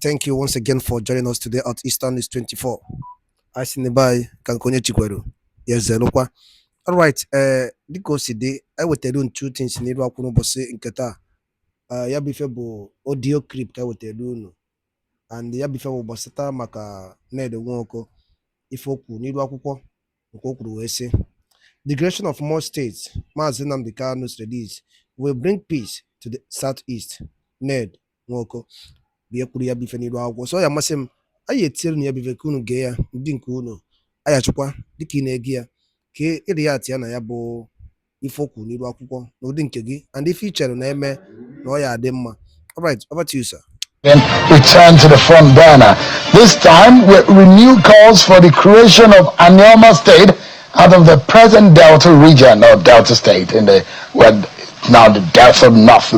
Thank you once again for joining us today at Eastern News 24. I see nearby Kankonye Chikwero. Yes, Zenokwa. All right, dịka o si dị, anyị wetara unu two things n'iru akwụkwọ n'ụbọchị nke taa. Ya bụ ife bụ audio clip ka anyị wetara unu, and ya bụ ife bụ gbasata maka Ned Nwoko, ife okwu n'iru akwụkwọ nke o kwuru wee sị, the creation of more states, Maazị Nnamdi Kanu's release, will bring peace to the southeast. Ned Nwoko bụ kwuru ya bụ ife n'iru akwụkwọ. So ọ ya amasị m anyị etinyere unu ya bụ ife ka unu gee ya ndị nke unu anyị achụkwa dịka ị na-ege ya ka ịrị ya atị ya na ya bụ ife okwu n'iru akwụkwọ n'ụdị nke gị and ife i chere na-eme na ọ ya adị mma. All right, over to you, sir. Return to the front burner. This time with renewed calls for the creation of Anioma State out of the present Delta region or Delta State in the now the Delta North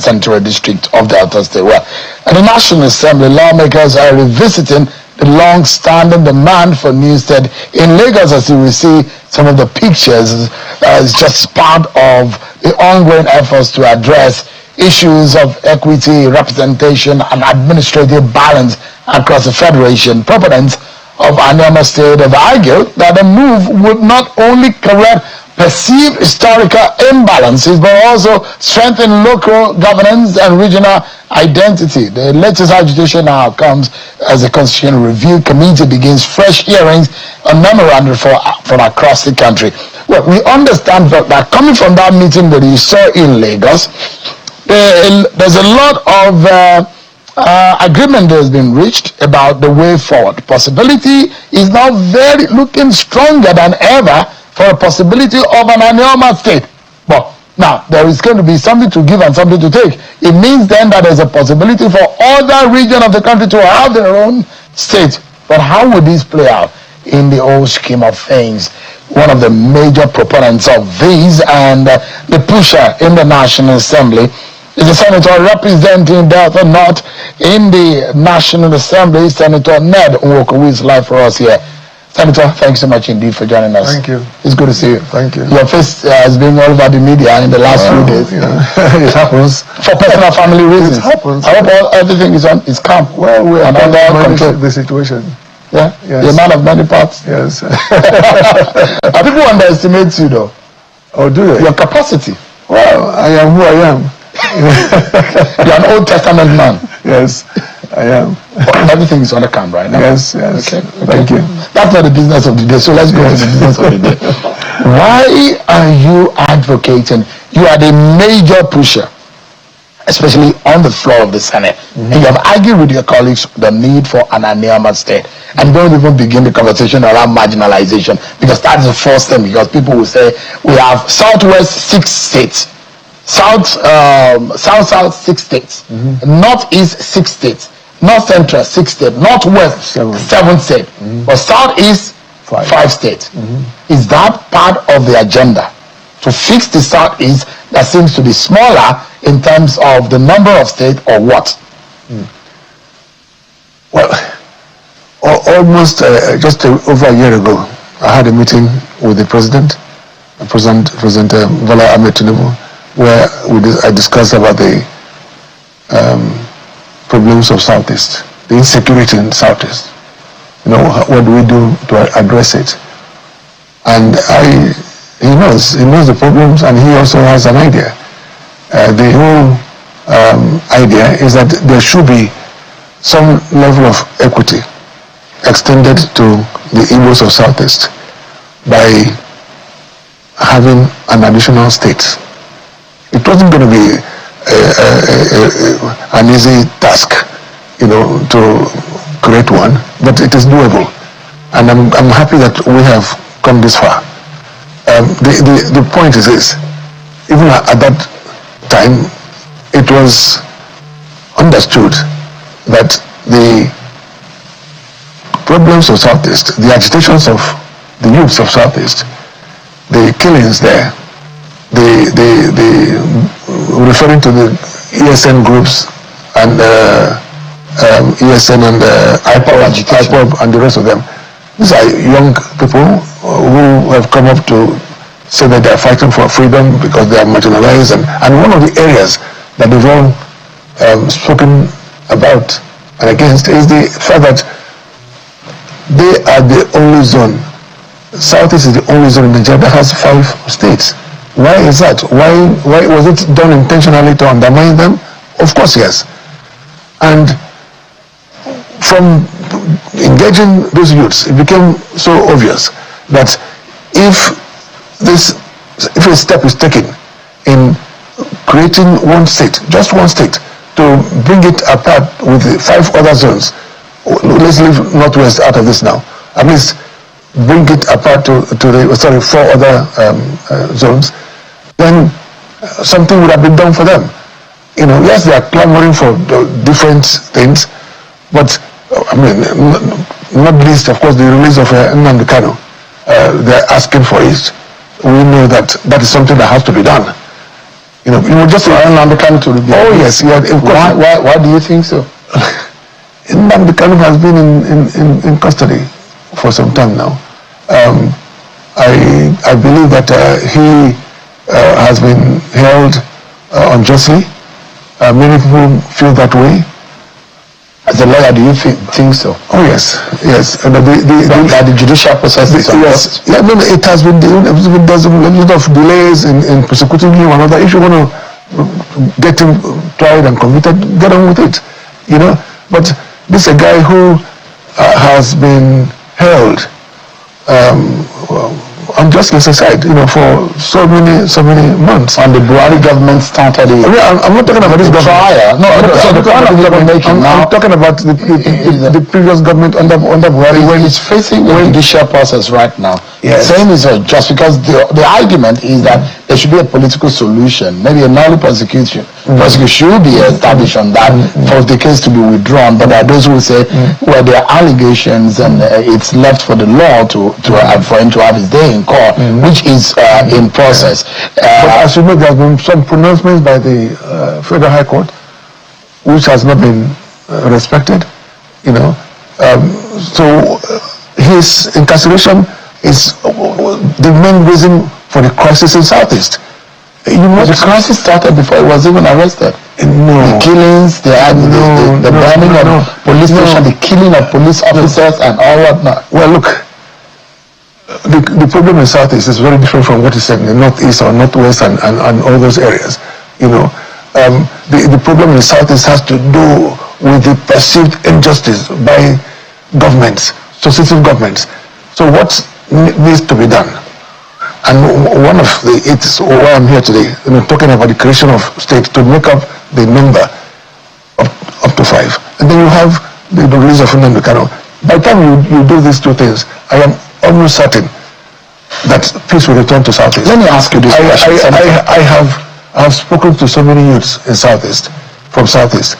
Central District of Delta State. Well, at the National Assembly, lawmakers are revisiting the long-standing demand for new state in Lagos. As you will see, some of the pictures is just part of the ongoing efforts to address issues of equity, representation, and administrative balance across the federation. Proponents of Anioma State have argued that the move would not only correct perceived historical imbalances, but also strengthen local governance and regional identity. The latest agitation now comes as the Constitutional Review Committee begins fresh hearings on memorandum from across the country. Well, we understand that coming from that meeting that you saw in Lagos, there's a lot of agreement that has been reached about the way forward. Possibility is now very looking stronger than ever for a possibility of an Anioma State. But now there is going to be something to give and something to take. It means then that there's a possibility for other regions of the country to have their own state. But how would this play out in the whole scheme of things? One of the major proponents of these and the pusher in the National Assembly is the senator representing Delta North in the National Assembly, Senator Ned Nwoko, who is live for us here. Senator, thanks so much indeed for joining us. Thank you. It's good to see you. Thank you. Your face has been all over the media in the last few days. It happens. For personal family reasons. It happens. I hope everything is calm. Well, we are under control. the situation. Yeah? Yes. You're a man of many parts. Yes. People underestimate you though. Oh, do they? Your capacity. Well, I am who I am. You're an Old Testament man. Yes, I am. But everything is on the camera right now. Yes. Okay. Thank you. That's not the business of the day, so let's go to the business of the day. Why are you advocating? You are the major pusher, especially on the floor of the Senate. And you have argued with your colleagues the need for an Anioma State. And don't even begin the conversation around marginalization, because that is the first thing, because people will say we have Southwest 6 states. South 6 states, Northeast 6 states, North Central 6 states, Northwest 7 states, but Southeast 5 states. Is that part of the agenda to fix the Southeast that seems to be smaller in terms of the number of states, or what? Well, almost just over a year ago, I had a meeting with the President Bola Ahmed Tinubu, where I discussed about the problems of Southeast, the insecurity in Southeast. You know, what do we do to address it? And he knows the problems, and he also has an idea. The whole idea is that there should be some level of equity extended to the Igbos of Southeast by having an additional state. It wasn't going to be an easy task, to create one, but it is doable, and I'm happy that we have come this far. The point is this: even at that time, it was understood that the problems of Southeast, the agitations of the youths of Southeast, the killings there, the referring to the ESN groups and ESN and IPOB and the rest of them. These are young people who have come up to say that they are fighting for freedom because they are marginalized, and one of the areas that they've all spoken about and against is the fact that they are the only zone. Southeast is the only zone in Nigeria that has 5 states. Why is that? Why was it done intentionally to undermine them? Of course, yes. And from engaging those youths, it became so obvious that if a step is taken in creating one state, just one state, to bring it apart with the 5 other zones, let's leave Northwest out of this now, at least bring it apart to the 4 other zones, then something would have been done for them. Yes, they are clamoring for different things, but I mean, not least, of course, the release of Nnamdi Kanu. They're asking for it. We know that is something that has to be done. Just for Nnamdi Kanu to be. Oh yes, yeah. Of course. Why do you think so? Nnamdi Kanu has been in custody for some time now. I believe that he has been held unjustly. Many people feel that way. As a lawyer, do you think so? Oh yes. And the judicial process is yes. Yeah, no, it has been. There's a lot of delays in prosecuting him and other. If you want to get him tried and convicted, get on with it. But this is a guy who has been held unjustly aside, for so many months. And the Buhari government started it. I'm not talking about this government. I'm talking about the previous government under Buhari. When it's facing a judicial process right now, yes. Saying is just because the argument is that there should be a political solution, maybe a null prosecution. Prosecution should be established on that for the case to be withdrawn. But there are those who say, well, there are allegations and it's left for the law for him to have his day in court, which is in process. But as you know, there have been some pronouncements by the Federal High Court, which has not been respected. So his incarceration is the main reason for the crisis in Southeast. The crisis started before he was even arrested. No. The killings, the burning of police station, the killing of police officers and all whatnot. Well, look, the problem in Southeast is very different from what is said in the Northeast or Northwest and all those areas. The problem in Southeast has to do with the perceived injustice by governments, successive governments. So what needs to be done? And one of it's why I'm here today, talking about the creation of states to make up the number up to 5. And then you have the release of Nnamdi Kanu. By the time you do these 2 things, I am almost certain that peace will return to Southeast. Let me ask you this question. I have spoken to so many youths in from Southeast,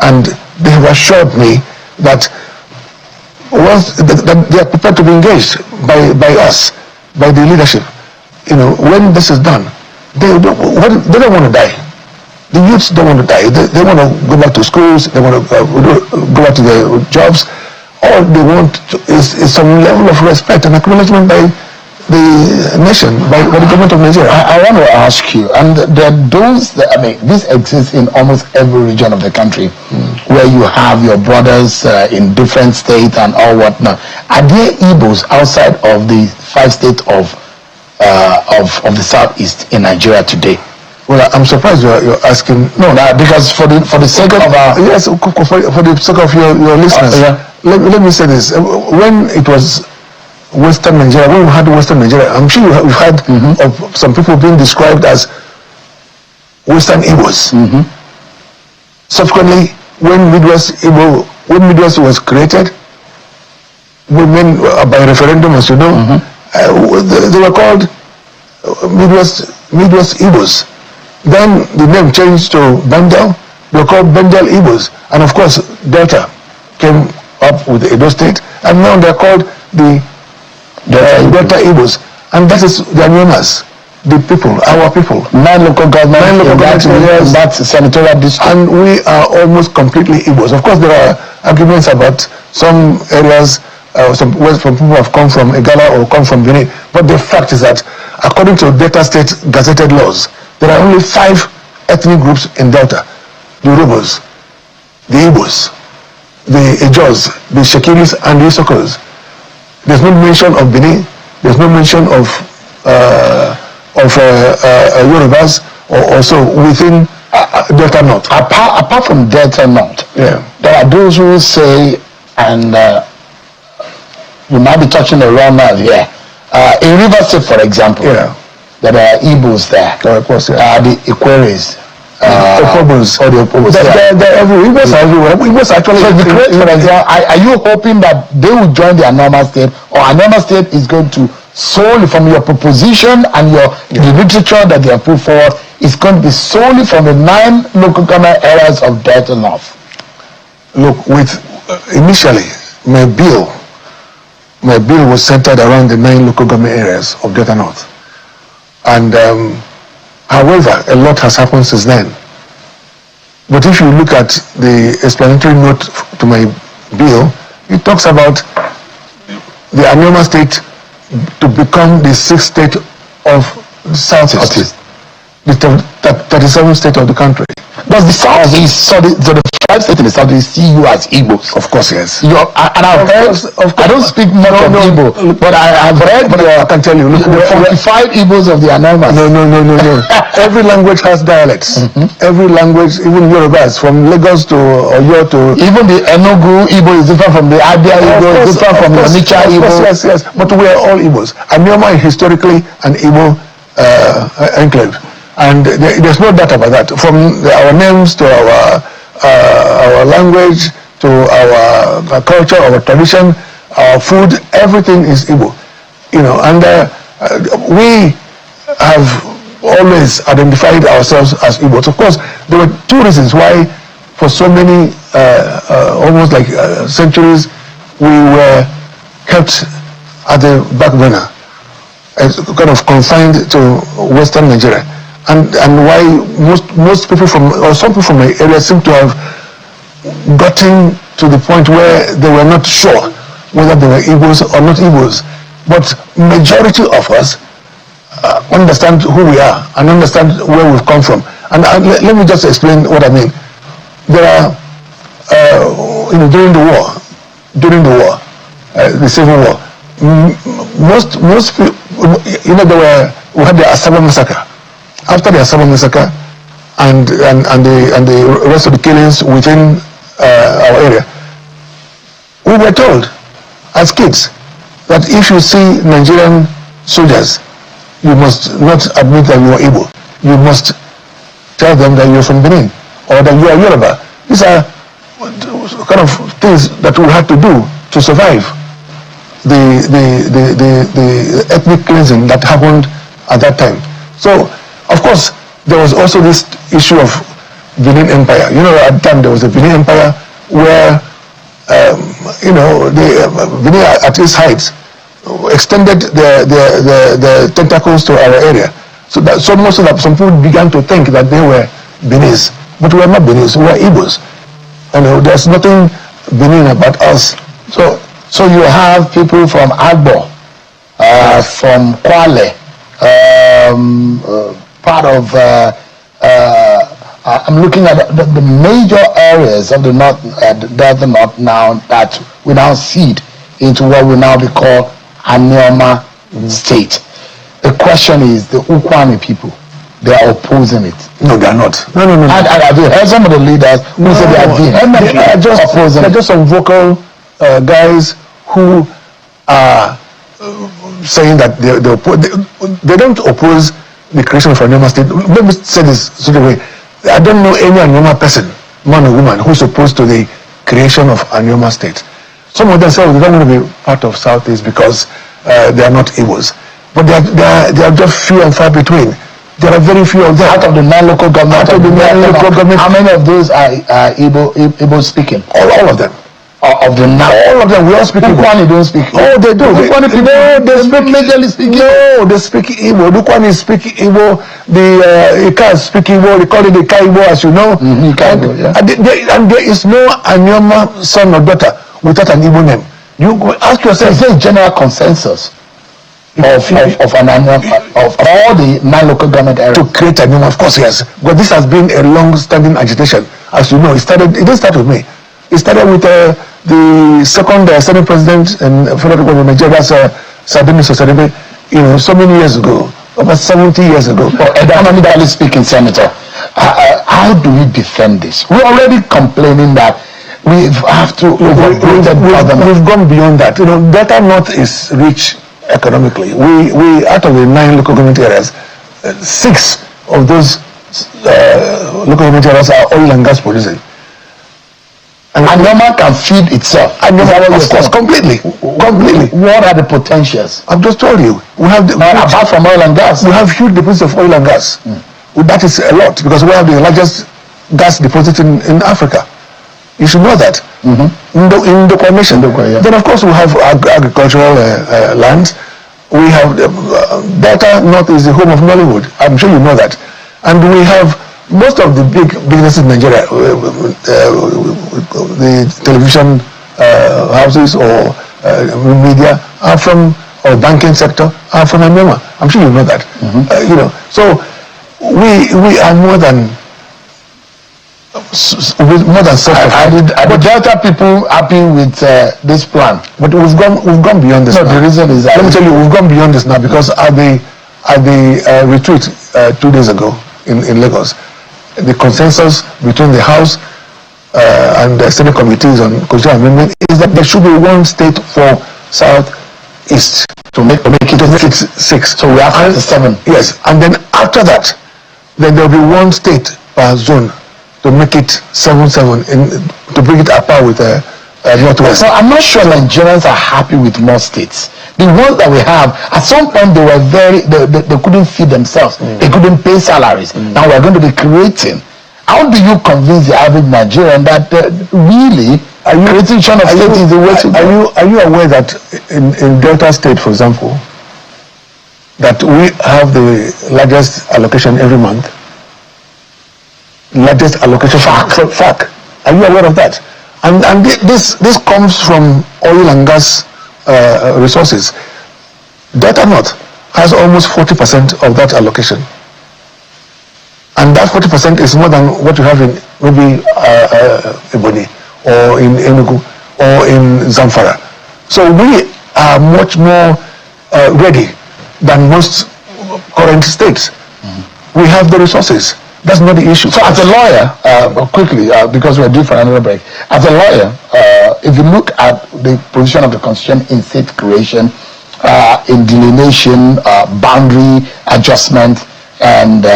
and they have assured me that that they are prepared to be engaged by us, by the leadership. When this is done, they don't want to die. The youths don't want to die. They want to go back to schools. They want to go back to their jobs. All they want is some level of respect and acknowledgement by the nation, by the government of Nigeria. I want to ask you, and there are those that, this exists in almost every region of the country, where you have your brothers in different states and all whatnot. Are there Igbos outside of the 5 states of the Southeast in Nigeria today? Well, I'm surprised you're asking. No, because for the sake of our for the sake of your listeners, let me say this: when it was Western Nigeria, when we had Western Nigeria, I'm sure we've had of some people being described as Western Igbos. Subsequently, when Midwest was created, when by referendum, as you know, they were called Midwest Igbos. Then the name changed to Bendel. They were called Bendel Igbos, and of course Delta came up with the Edo State, and now they're called the Delta Igbos, and that is their name as the people, our people. 9 local governments in that senatorial district, and we are almost completely Igbos. Of course, there are arguments about some areas. Some people have come from Igala or come from Benin, but the fact is that according to Delta State gazetted laws, there are only 5 ethnic groups in Delta: the Urhobos, the Igbos, the Ejos, the Shekiris, and the Isokos. There's no mention of Benin. There's no mention of Yorubas or also within Delta North. Apart from Delta North, Yeah. there are those who say, and we might be touching the wrong now here. In River State, for example, Yeah. there are Igbos there. Of course, yeah. The Ikweres. The Opobos. Or the Opobos. They're everywhere. Igbos are everywhere. Igbos actually. So the Ikweres, for example, are you hoping that they will join the Anoma State, or Anoma State is going to solely from your proposition and the literature that they have put forward is going to be solely from the 9 local government areas of Delta North? Look, with initially my bill was centered around the 9 local government areas of Delta North, and however, a lot has happened since then. But if you look at the explanatory note to my bill, it talks about the Anioma State to become the 6th state of the Southeast, the 37th state of the country. Does the Southeast, so the 5 states in the Southeast see you as Igbos? Of course, yes. And I've heard, I don't speak much of Igbo, but I have read I can tell you, look, the 45 Igbos of the Anomas. No. Every language has dialects. Every language, even Yorubas, from Lagos to Oyo to... Even the Enugu Igbo is different from the Abia Igbo, is different from the Onitsha Igbo. Yes. But we are all Igbos. Anioma is historically an Igbo enclave. And there's no doubt about that. From our names to our language, to our culture, our tradition, our food, everything is Igbo. You know, and we have always identified ourselves as Igbos. Of course, there were 2 reasons why, for so many, almost like centuries, we were kept at the back burner, kind of confined to Western Nigeria. And why most people or some people from my area seem to have gotten to the point where they were not sure whether they were Igbos or not Igbos. But majority of us understand who we are and understand where we've come from. And let me just explain what I mean. There are, during the war, the Civil War, most people, we had the Asaba massacre. After the Asaba massacre and the rest of the killings within our area, we were told as kids that if you see Nigerian soldiers, you must not admit that you are Igbo. You must tell them that you're from Benin or that you are Yoruba. These are kind of things that we had to do to survive the ethnic cleansing that happened at that time. So, of course, there was also this issue of Benin Empire. You know, at the time there was a Benin Empire where, Benin at its height extended the tentacles to our area. So most of that, some people began to think that they were Benis, but we are not Benis, we are Igbos. There's nothing Benin about us. So you have people from Agbo, from Kwale, part of I'm looking at the major areas of the North, Delta North now that we now seed into what will now be called Anioma State. The question is the Ukwani people, they are opposing it. No, they are not. No. And have you heard some of the leaders who say they are vehemently opposing They're it? just some vocal guys who are saying that they don't oppose the creation of Anioma State. Let me say this sort of way. I don't know any Anioma person, man or woman, who's opposed to the creation of Anioma State. Some of them say they don't want to be part of Southeast because they are not Igbos. But they are just few and far between. There are very few of them. Out of the 9 local governments, how many of those are Igbo speaking? All of them. Of the 9. All of them, we all speak Igbo. Ukwani don't speak. Oh, they do. Ukwani people, they speak majorly speak Igbo. No, they speak Igbo. Ukwani speak Igbo. The Ikas speak Igbo. They call it the Ika Igbo, as you know. And there is no Anioma son or daughter without an Igbo name. You go ask yourself. Is there a general consensus of all the 9 local government areas to create Anioma? Of course, yes. But this has been a long-standing agitation. As you know, it didn't start with me. It started with the second Senate President and Federal Republic of Nigeria, Sadimi Sosadebe, so many years ago, over 70 years ago. Economically speaking, Senator, how do we defend this? We're already complaining that we have to we've gone beyond that. Delta North is rich economically. We out of the 9 local government areas, 6 of those local government areas are oil and gas producing. And Anyoma can feed itself. Of course, completely. What are the potentials? I've just told you. We have apart from oil and gas, we have huge deposits of oil and gas. That is a lot because we have the largest gas deposit in Africa. You should know that. In the coordination. Then of course we have agricultural lands. We have Delta North is the home of Nollywood. I'm sure you know that. And we have most of the big businesses in Nigeria, the television houses or media are from, or banking sector are from Anyoma. I'm sure you know that. So we are more than Are the Delta people happy with this plan? But we've gone beyond this. No, now. The reason is that, let me tell you, we've gone beyond this now because at the retreat 2 days ago in Lagos, the consensus between the House and the Senate committees on constitutional amendment is that there should be one state for Southeast to make it 6. So we have 7. Yes, and then after that, then there will be one state per zone to make it 7-7 to bring it apart with Northwest. So I'm not sure Nigerians are happy with more states. The ones that we have, at some point they were they couldn't feed themselves. They couldn't pay salaries. Now we're going to be creating. How do you convince the average Nigerian that really creating of state is the way to go? Are you aware that in Delta State, for example, that we have the largest allocation every month? Largest allocation FAC. Are you aware of that? And this comes from oil and gas resources. Delta North has almost 40% of that allocation, and that 40% is more than what you have in maybe Ebonyi or in Enugu or in Zamfara. So we are much more ready than most current states. We have the resources. That's not the issue. So as a lawyer, quickly, because we're due for another break, as a lawyer, if you look at the position of the Constitution in state creation, in delineation, boundary adjustment, and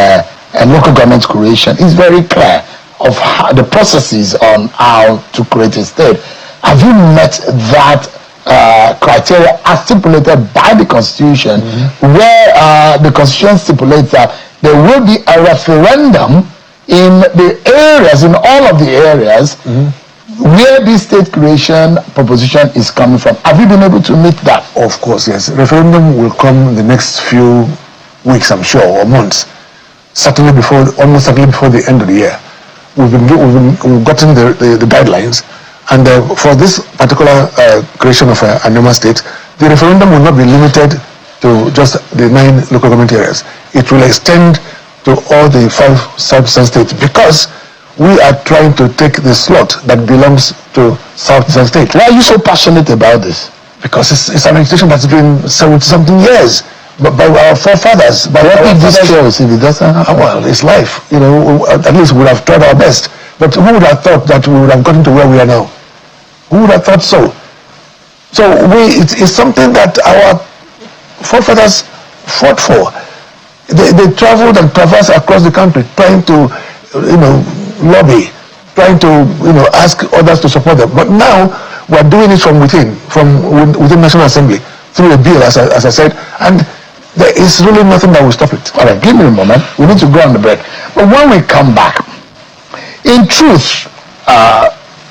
local government creation, it's very clear of how, the processes on how to create a state. Have you met that criteria as stipulated by the Constitution, where the Constitution stipulates that there will be a referendum in the areas, in all of the areas, where this state creation proposition is coming from? Have you been able to meet that? Of course, yes. Referendum will come in the next few weeks, I'm sure, or months. Almost certainly before the end of the year. We've gotten the guidelines, and for this particular creation of Anyoma State, the referendum will not be limited to just the 9 local government areas. It will extend to all the 5 South-Eastern states because we are trying to take the slot that belongs to South-Eastern states. Why are you so passionate about this? Because it's an institution that's been 70-something years by our forefathers. But what if this fails, if it doesn't happen? Well, it's life. At least we would have tried our best. But who would have thought that we would have gotten to where we are now? Who would have thought so? So it's something that our forefathers fought for. They traveled and traversed across the country trying to, lobby, trying to, ask others to support them. But now we're doing it from within National Assembly through a bill, as I said, and there is really nothing that will stop it. All right, give me a moment. We need to go on the break. But when we come back, in truth,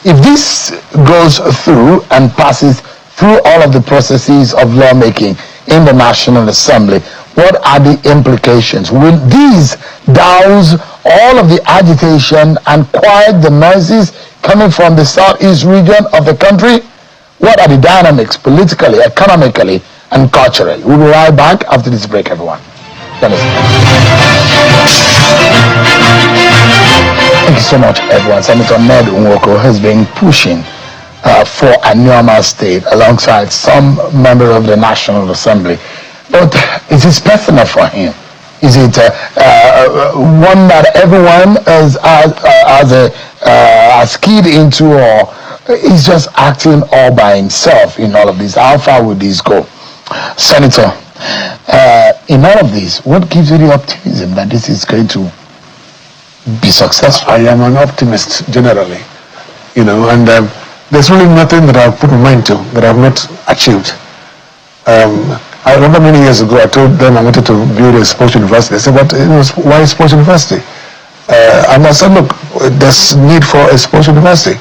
if this goes through and passes through all of the processes of lawmaking in the National Assembly, what are the implications? Will these douse all of the agitation and quiet the noises coming from the southeast region of the country? What are the dynamics politically, economically, and culturally? We'll be right back after this break, everyone. Thank you you so much, everyone. Senator Ned Nwoko has been pushing for a normal state alongside some members of the National Assembly. But is it personal for him? Is it one that everyone has keyed into, or is just acting all by himself in all of this? How far would this go? Senator, in all of this, what gives you the optimism that this is going to be successful? I am an optimist generally, and there's really nothing that I've put my mind to that I've not achieved. I remember many years ago I told them I wanted to build a sports university. They said, "But why sports university?" And I said, "Look, there's need for a sports university."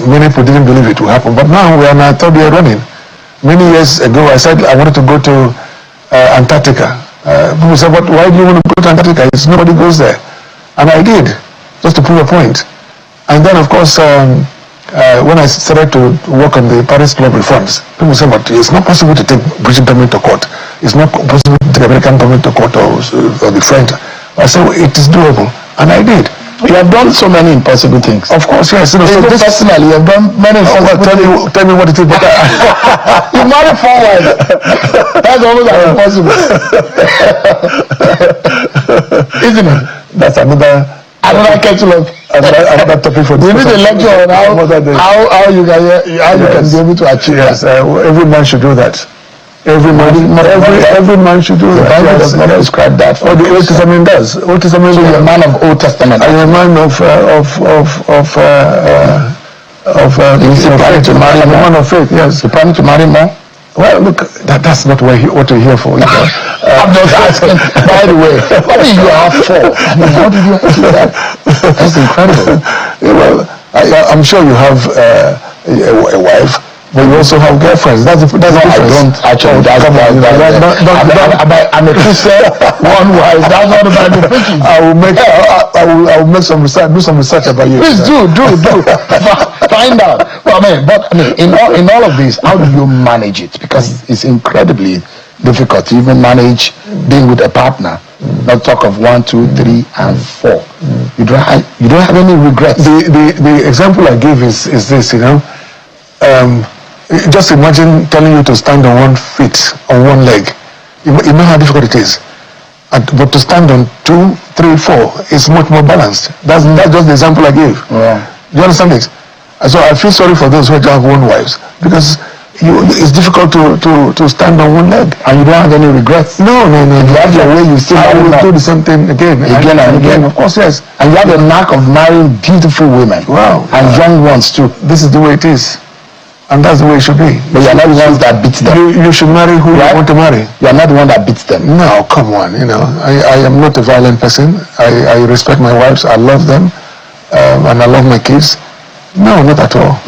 Many people didn't believe it would happen, but now we are in our third year running. Many years ago I said I wanted to go to Antarctica. People said, "But why do you want to go to Antarctica? Nobody goes there." And I did, just to prove a point. And then, of course, when I started to work on the Paris Club reforms, people said, "But it's not possible to take British government to court. It's not possible to take American government to court or the French." I said, well, it is doable. And I did. You have done so many impossible things. Of course, yes. So this personally, you have done many impossible things. Tell me what it is. You married 4 wives. That's almost impossible. Isn't it? That's another kettle of another topic for you need a lecture on how you can be able to achieve yes, that. Every man should do that. Every man should do that. The Bible does not describe that. The Old Testament does. Old Testament. So you're a man of Old Testament. I'm a man of planning to marry I'm a man of faith. Yes. You planning to marry more? Well, look, that's not what you're here for. I'm just asking. By the way, what do you have 4? I mean, how did you achieve that? That's incredible. Well, I'm sure you have a wife, but you also have girlfriends. That's the difference. I don't actually. I'm a Christian. One wife. That's not the Bible preaching. I will make some research. Do some research about you. Please do. Find out. Well, but in all of this, how do you manage it? Because it's incredibly difficult to even manage being with a partner. Not talk of 1, 2, 3, and 4. You don't have any regrets. The example I give is this. Just imagine telling you to stand on 1 foot, on 1 leg. You know how difficult it is. But to stand on 2, 3, 4 is much more balanced. That's just the example I gave. Yeah. Do you understand it? So I feel sorry for those who have 1 wives, because it's difficult to stand on 1 leg. And you don't have any regrets. No. If you have your way, you still will do the same thing again and again. Of course, yes. And you have a knack of marrying beautiful women. Wow. And young ones too. This is the way it is. And that's the way it should be. But you're not the ones that beat them. You should marry who you want to marry. You're not the one that beats them. No, come on. I am not a violent person. I respect my wives. I love them. And I love my kids. No, not at all.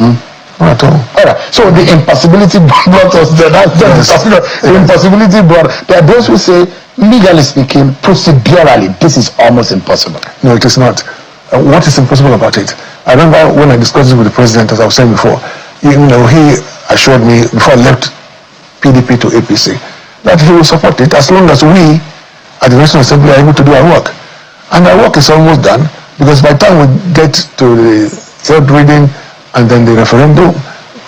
Not at all. All right. So the impossibility brought us there. That's just the impossibility brought. There are those who say, legally speaking, procedurally, this is almost impossible. No, it is not. What is impossible about it? I remember when I discussed it with the president, as I was saying before, he assured me before I left PDP to APC that he will support it as long as we at the National Assembly are able to do our work. And our work is almost done, because by the time we get to the 3rd reading and then the referendum,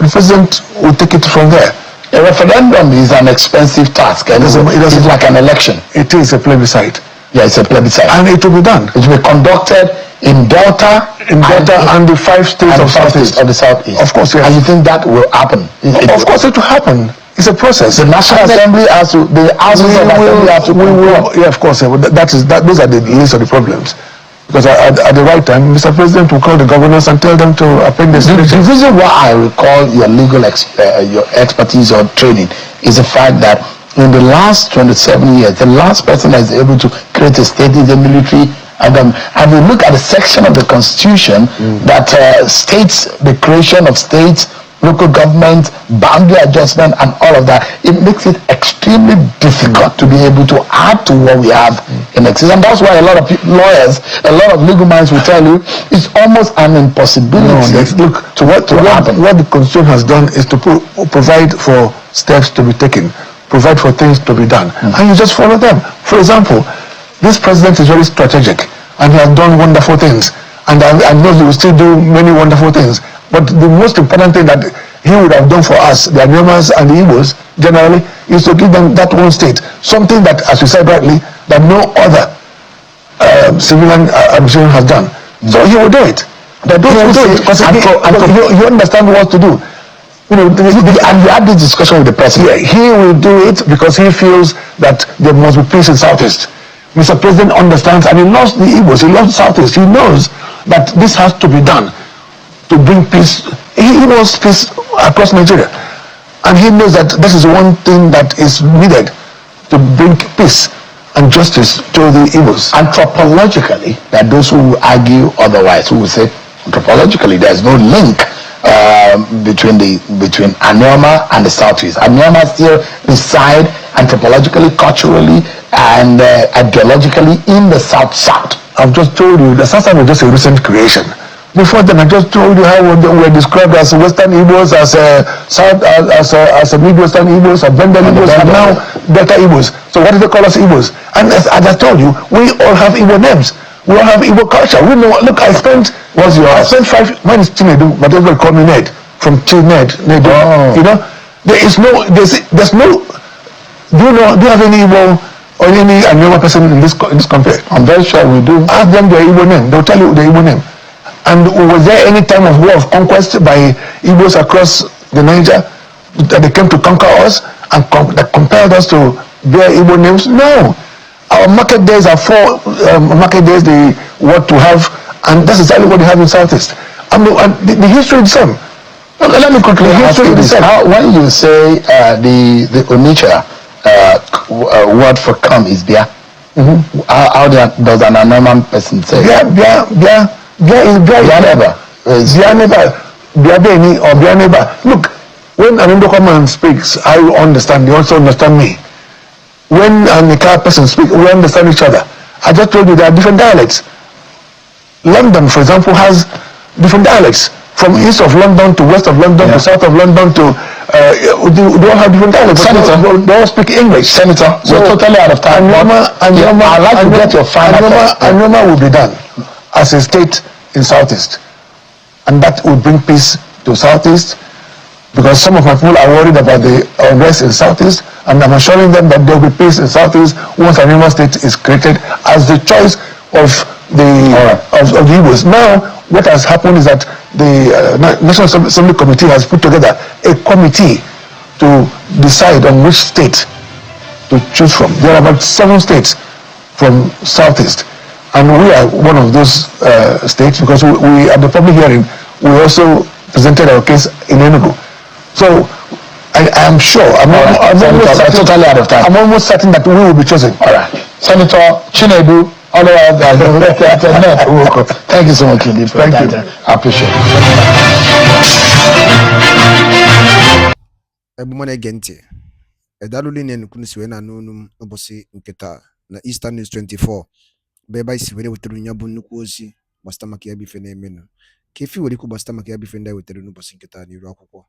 the president will take it from there. A referendum is an expensive task, and it's like an election. It is a plebiscite. Yeah, it's a plebiscite. And it will be done. It will be conducted in Delta and the 5 states of the Southeast. Of course, yes. And you think that will happen? Of course it will happen. It's a process. The National Assembly has to, the Houses of Assembly have to yeah, of course. Those are the least of the problems. Because at the right time, Mr. President will call the governors and tell them to append the reason why I recall your legal your expertise or training is the fact that in the last 27 years, the last person that is able to create a state is the military. And we look at the section of the Constitution that states the creation of states, local government, boundary adjustment, and all of that. It makes it extremely difficult to be able to add to what we have in existence. And that's why a lot of lawyers, a lot of legal minds will tell you it's almost an impossibility what the Constitution has done is to provide for steps to be taken, provide for things to be done, and you just follow them. For example, this president is very strategic, and he has done wonderful things. and I know he will still do many wonderful things. But the most important thing that he would have done for us, the Anyomas and the Igbos generally, is to give them that one state, something that, as you said rightly, that no other civilian administration has done. So he will do it. But he will do it because you understand what to do. And you had this discussion with the president. Yeah, he will do it because he feels that there must be peace in Southeast. Mr. President understands, and he loves the Igbos, he loves Southeast. He knows that this has to be done to bring peace. He wants peace across Nigeria. And he knows that this is one thing that is needed to bring peace and justice to the Igbos. Anthropologically, there are those who argue otherwise, who will say anthropologically there's no link between Anioma and the Southeast. Anioma still reside anthropologically, culturally, and ideologically in the South. I've just told you the South was just a recent creation. Before then, I just told you how we were described as Western Igbos, as a Midwestern Igbos, as Bendel Igbos, and now Delta Igbos. So what do they call us Igbos? And as I told you, we all have Igbo names. We all have Igbo culture. We know. Look, I spent 5. Mine is Chinedu, but everybody call me Ned from Ned. Oh. You know, there's no. Do you have any Igbo or any Anyola person in this country? I'm very sure we do. Ask them their Igbo name. They'll tell you their Igbo name. And was there any time of war of conquest by Igbos across the Niger that they came to conquer us and that compelled us to bear Igbo names? No. Our market days are 4 market days they want to have, and that's exactly what they have in Southeast. And the history is the same. Let me quickly ask you this. When you say the Onitsha word for come is Bia, how does an Anoman person say? Bia neighbor. Look, when an Ndoko man speaks, I understand. You also understand me. When an Ika person speaks, we understand each other. I just told you there are different dialects. London, for example, has different dialects. From east of London to west of London to south of London to they all have different dialects. Senator, they all speak English. Senator, we're totally out of time. I'd like to get your final thoughts. Anoma will be done as a state in Southeast, and that will bring peace to Southeast, because some of my people are worried about the unrest in Southeast, and I'm assuring them that there will be peace in Southeast once an Anoma state is created as the choice of the Igbos. Now, what has happened is that the National Assembly Committee has put together a committee to decide on which state to choose from. There are about 7 states from Southeast, and we are one of those states, because we at the public hearing we also presented our case in Enugu. So I am sure, I'm totally out of time. I'm almost certain that we will be chosen. All right, Senator Chinedu, otherwise Sen Ned Nwoko. Thank you so much indeed for Thank that. you. I appreciate it. Ebumana ege ntị edalụli na enukwu si wee na n'onu ụbọchị nketa na Eastern News 24 bụ ebe anyị si were wetara ya bụ nnukwu ozi gbasịta maka ya bụ ife na-emenụ ka efi were ikwu gbasịta maka ya bụ ife ndị anyị wetara n'ụbọchị nketa n'iru akwụkwọ.